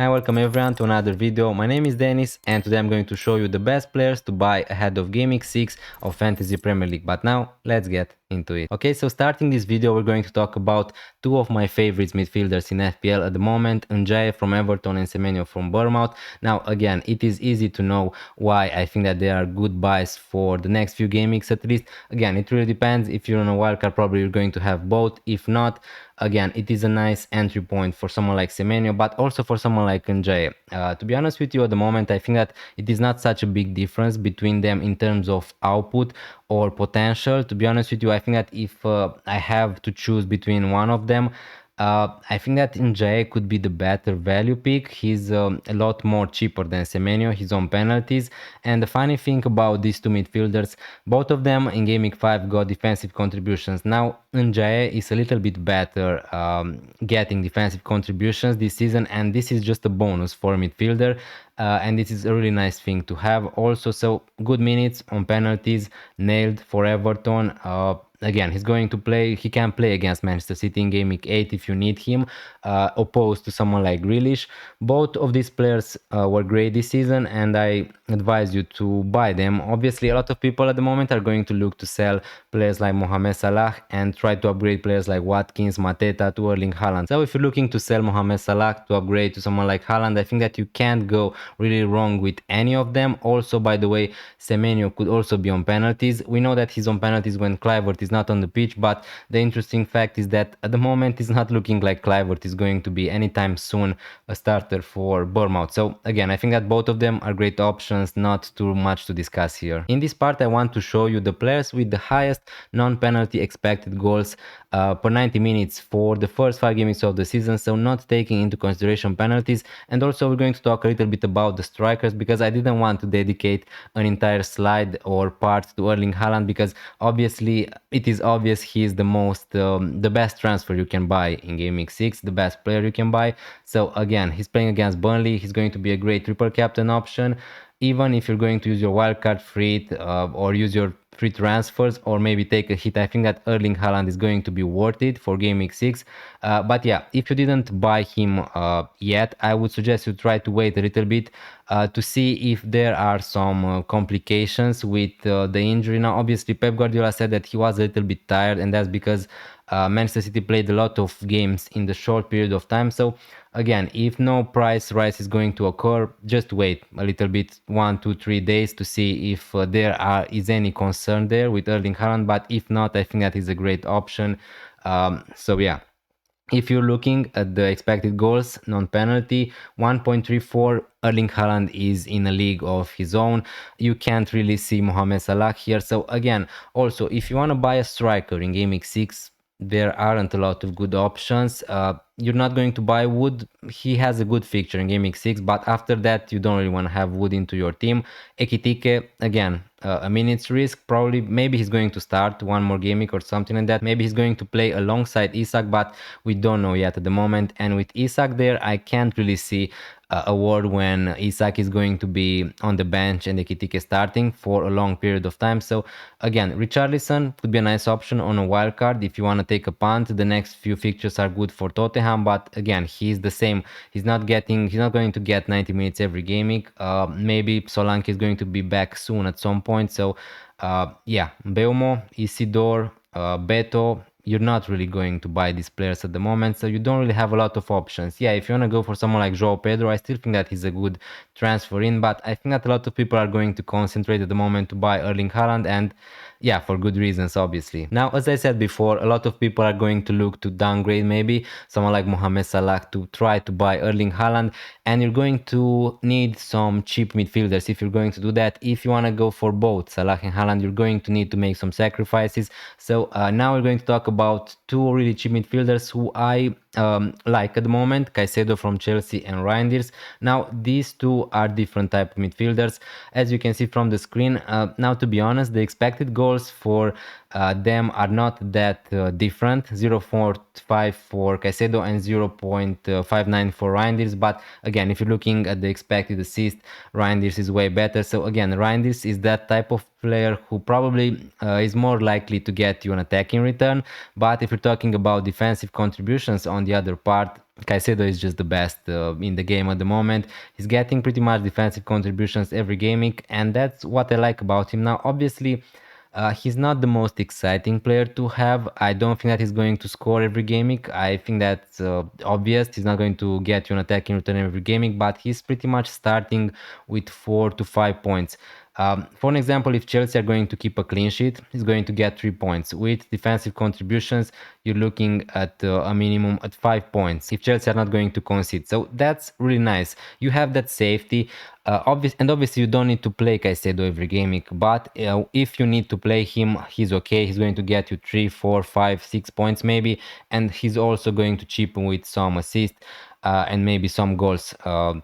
Hi, welcome everyone to another video. My name is Denis and today I'm going to show you the best players to buy ahead of Gaming 6 of Fantasy Premier League. But now, let's get into it. Okay, so starting this video, we're going to talk about two of my favorites midfielders in FPL at the moment, Ndiaye from Everton and Semenyo from Bournemouth. Now, again, it is easy to know why I think that they are good buys for the next few game weeks at least. Again, it really depends. If you're on a wildcard, probably you're going to have both. If not, again, it is a nice entry point for someone like Semenyo, but also for someone like Ndiaye. To be honest with you, at the moment, I think that it is not such a big difference between them in terms of output or potential. To be honest with you, I think that if I have to choose between one of them, I think that Ndiaye could be the better value pick. He's a lot more cheaper than Semenyo. He's on penalties. And the funny thing about these two midfielders, both of them in Game Week 5 got defensive contributions. Now, Ndiaye is a little bit better getting defensive contributions this season, and this is just a bonus for a midfielder. And this is a really nice thing to have also. So good minutes on penalties, nailed for Everton. Again, he's going to play, he can play against Manchester City in Game Week 8 if you need him, opposed to someone like Grealish. Both of these players were great this season, and I advise you to buy them. Obviously, a lot of people at the moment are going to look to sell players like Mohamed Salah and try to upgrade players like Watkins, Mateta to Erling Haaland. So if you're looking to sell Mohamed Salah to upgrade to someone like Haaland, I think that you can't go really wrong with any of them. Also, by the way, Semenyo could also be on penalties. We know that he's on penalties when Kluivert is not on the pitch, but the interesting fact is that at the moment it's not looking like Kluivert is going to be anytime soon a starter for Bournemouth. So again, I think that both of them are great options, not too much to discuss here. In this part, I want to show you the players with the highest non-penalty expected goals per 90 minutes for the first 5 games of the season, so not taking into consideration penalties. And also we're going to talk a little bit about the strikers, because I didn't want to dedicate an entire slide or part to Erling Haaland, because obviously it is obvious he is the best transfer you can buy in Game Week 6, the best player you can buy. So again, he's playing against Burnley, he's going to be a great triple captain option. Even if you're going to use your wildcard free or use your free transfers or maybe take a hit, I think that Erling Haaland is going to be worth it for Game Week 6. But yeah, if you didn't buy him yet, I would suggest you try to wait a little bit to see if there are some complications with the injury. Now, obviously, Pep Guardiola said that he was a little bit tired, and that's because Manchester City played a lot of games in the short period of time. So again, if no price rise is going to occur, just wait a little bit, 1, 2, 3 days to see if is any concern there with Erling Haaland. But if not, I think that is a great option. So yeah. If you're looking at the expected goals, non-penalty, 1.34, Erling Haaland is in a league of his own. You can't really see Mohamed Salah here. So again, also, if you want to buy a striker in Game Week 6, there aren't a lot of good options. You're not going to buy Wood. He has a good fixture in Game Week 6, but after that, you don't really want to have Wood into your team. Ekitike, again, a minutes risk. Probably, maybe he's going to start one more game week or something like that. Maybe he's going to play alongside Isak, but we don't know yet at the moment. And with Isak there, I can't really see a world when Isak is going to be on the bench and Ekitike starting for a long period of time. So again, Richarlison could be a nice option on a wild card if you want to take a punt. The next few fixtures are good for Tottenham, but again, he's the same. He's not going to get 90 minutes every game week. Maybe Solanke is going to be back soon at some point. So yeah, Beumo, Isidore, Beto, you're not really going to buy these players at the moment, so you don't really have a lot of options. Yeah, if you want to go for someone like Joao Pedro, I still think that he's a good transfer in, but I think that a lot of people are going to concentrate at the moment to buy Erling Haaland, and yeah, for good reasons, obviously. Now, as I said before, a lot of people are going to look to downgrade maybe someone like Mohamed Salah to try to buy Erling Haaland, and you're going to need some cheap midfielders if you're going to do that. If you want to go for both Salah and Haaland, you're going to need to make some sacrifices. So now we're going to talk about two really cheap midfielders who I like at the moment, Caicedo from Chelsea and Reijnders. Now, these two are different type of midfielders, as you can see from the screen. Now, to be honest, the expected goals for them are not that different, 0.45 for Caicedo and 0.59 for Reijnders. But again, if you're looking at the expected assist, Reijnders is way better. So again, Reijnders is that type of player who probably is more likely to get you an attacking return. But if you're you're talking about defensive contributions on the other part, Caicedo is just the best in the game at the moment. He's getting pretty much defensive contributions every game week, and that's what I like about him. Now, obviously, he's not the most exciting player to have. I don't think that he's going to score every game week. I think that's obvious. He's not going to get you an attacking return every game week, but he's pretty much starting with 4 to 5 points. For an example, if Chelsea are going to keep a clean sheet, he's going to get 3 points. With defensive contributions, you're looking at a minimum at 5 points if Chelsea are not going to concede. So that's really nice. You have that safety. Obviously, you don't need to play Caicedo every game week, but if you need to play him, he's okay. He's going to get you 3, 4, 5, 6 points maybe, and he's also going to chip in with some assists. And maybe some goals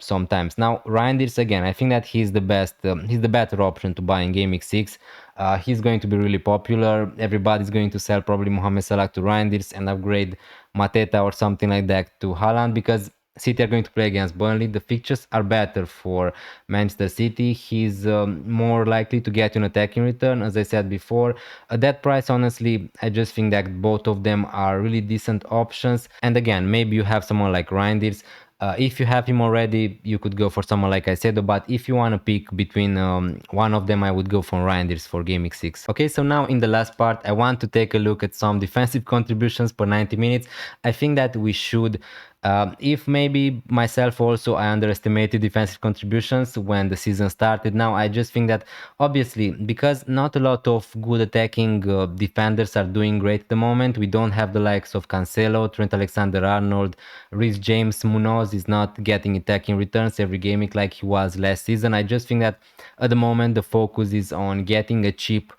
sometimes. Now, Reijnders, again, I think that he's the best, he's the better option to buy in Game Week 6. He's going to be really popular. Everybody's going to sell probably Mohamed Salah to Reijnders and upgrade Mateta or something like that to Haaland, because City are going to play against Burnley. The fixtures are better for Manchester City. He's more likely to get an attacking return, as I said before. At that price, honestly, I just think that both of them are really decent options. And again, maybe you have someone like Reijnders. If you have him already, you could go for someone like Caicedo, but if you want to pick between one of them, I would go for Reijnders for Game Week 6. Okay, so now in the last part, I want to take a look at some defensive contributions per 90 minutes. I think that we should if maybe myself also I underestimated defensive contributions when the season started. Now I just think that obviously because not a lot of good attacking defenders are doing great at the moment. We don't have the likes of Cancelo, Trent Alexander-Arnold, Reece James, Munoz is not getting attacking returns every game week like he was last season. I just think that at the moment the focus is on getting a cheap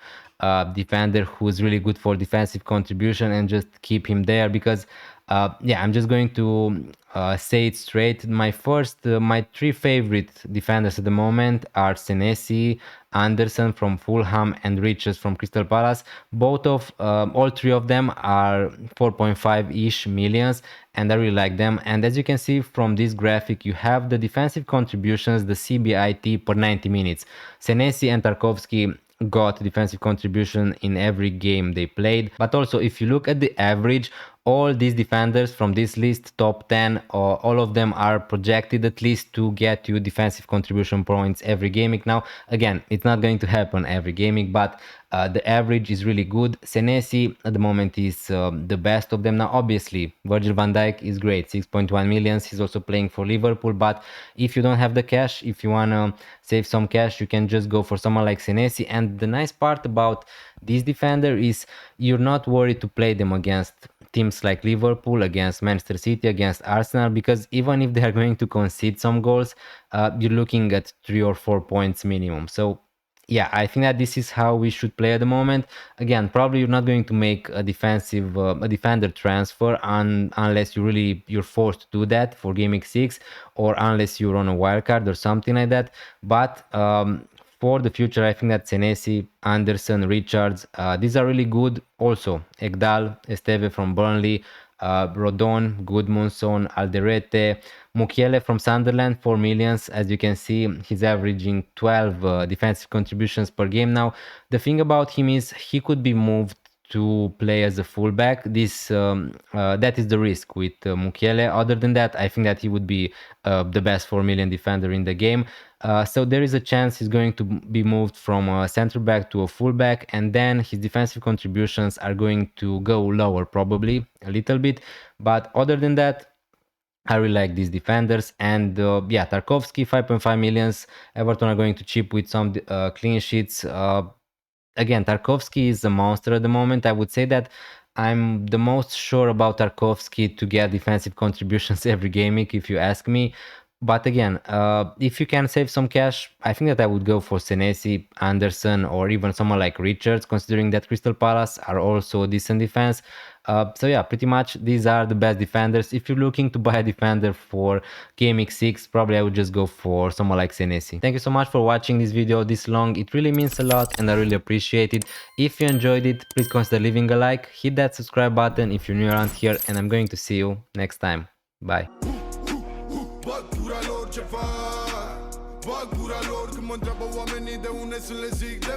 defender who's really good for defensive contribution and just keep him there, because yeah, I'm just going to say it straight. My three favorite defenders at the moment are Senesi, Anderson from Fulham, and Reijnders from Crystal Palace. All three of them are 4.5-ish millions, and I really like them. And as you can see from this graphic, you have the defensive contributions, the CBIT per 90 minutes. Senesi and Tarkowski got defensive contribution in every game they played, but also if you look at the average, all these defenders from this list, top 10, all of them are projected at least to get you defensive contribution points every game week. Now again, it's not going to happen every game week, but the average is really good. Senesi at the moment is the best of them. Now obviously Virgil van Dijk is great, 6.1 millions. He's also playing for Liverpool, but if you don't have the cash, if you want to save some cash, you can just go for someone like Senesi. And the nice part about this defender is you're not worried to play them against teams like Liverpool, against Manchester City, against Arsenal, because even if they are going to concede some goals, you're looking at 3 or 4 points minimum. So yeah, I think that this is how we should play at the moment. Again, probably you're not going to make a defender transfer unless you're forced to do that for Game Week 6, or unless you're on a wildcard or something like that. But for the future, I think that Senesi, Anderson, Richards, these are really good. Also, Ekdal, Esteve from Burnley, Rodon, Gudmundsson, Alderete, Mukiele from Sunderland, 4 millions. As you can see, he's averaging 12 defensive contributions per game now. The thing about him is he could be moved to play as a fullback. That is the risk with Mukiele. Other than that, I think that he would be the best 4 million defender in the game. So there is a chance he's going to be moved from a center back to a fullback, and then his defensive contributions are going to go lower, probably a little bit. But other than that, I really like these defenders. And yeah, Tarkowski, 5.5 millions. Everton are going to chip with some clean sheets. Again, Tarkowski is a monster at the moment. I would say that I'm the most sure about Tarkowski to get defensive contributions every game week, if you ask me. But again, if you can save some cash, I think that I would go for Senesi, Anderson, or even someone like Richards, considering that Crystal Palace are also a decent defense. So yeah, pretty much these are the best defenders. If you're looking to buy a defender for Game Week 6, probably I would just go for someone like Senesi. Thank you so much for watching this video this long. It really means a lot and I really appreciate it. If you enjoyed it, please consider leaving a like, hit that subscribe button if you're new around here, and I'm going to see you next time. Bye. Bag pura lor, că mă întreabă oamenii de unde sunt le zic de